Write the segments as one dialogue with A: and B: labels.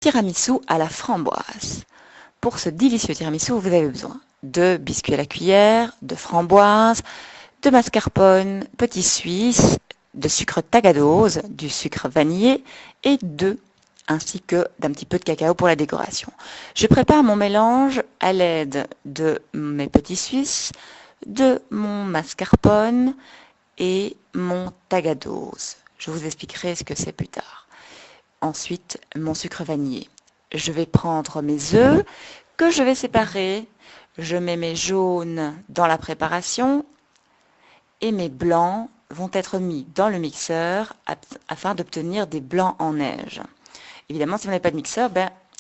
A: Tiramisu à la framboise. Pour ce délicieux tiramisu, vous avez besoin de biscuits à la cuillère, de framboise, de mascarpone, petit suisse, de sucre tagadose, du sucre vanillé et d'œufs, ainsi que d'un petit peu de cacao pour la décoration. Je prépare mon mélange à l'aide de mes petits suisses, de mon mascarpone et mon tagadose. Je vous expliquerai ce que c'est plus tard. Ensuite, mon sucre vanillé. Je vais prendre mes œufs que je vais séparer. Je mets mes jaunes dans la préparation et mes blancs vont être mis dans le mixeur afin d'obtenir des blancs en neige. Évidemment, si vous n'avez pas de mixeur,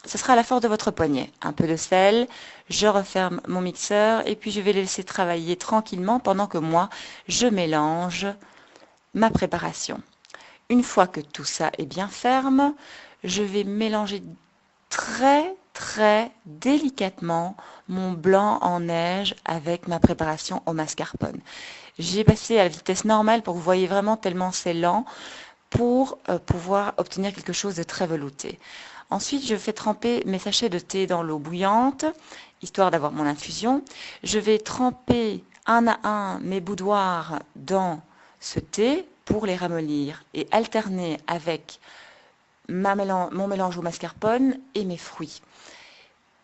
A: ce sera à la force de votre poignet. Un peu de sel, je referme mon mixeur et puis je vais le laisser travailler tranquillement pendant que moi, je mélange ma préparation. Une fois que tout ça est bien ferme, je vais mélanger très délicatement mon blanc en neige avec ma préparation au mascarpone. J'ai passé à la vitesse normale pour que vous voyez vraiment tellement c'est lent pour pouvoir obtenir quelque chose de très velouté. Ensuite, je fais tremper mes sachets de thé dans l'eau bouillante, histoire d'avoir mon infusion. Je vais tremper un à un mes boudoirs dans ce thé pour les ramollir et alterner avec mon mélange au mascarpone et mes fruits.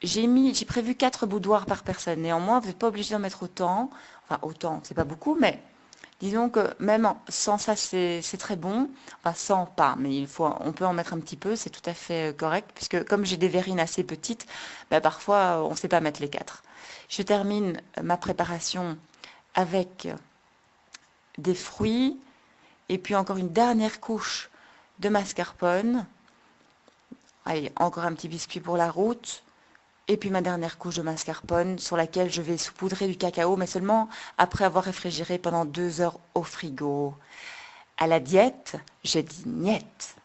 A: J'ai prévu 4 boudoirs par personne. Néanmoins, vous n'êtes pas obligé d'en mettre autant. Enfin, autant, c'est pas beaucoup, mais disons que même sans ça, c'est très bon. Enfin, sans pas, mais on peut en mettre un petit peu, c'est tout à fait correct, puisque comme j'ai des verrines assez petites, parfois, on ne sait pas mettre les 4. Je termine ma préparation avec des fruits, et puis encore une dernière couche de mascarpone. Allez, encore un petit biscuit pour la route. Et puis ma dernière couche de mascarpone sur laquelle je vais saupoudrer du cacao, mais seulement après avoir réfrigéré pendant 2 heures au frigo. À la diète, je dis niet.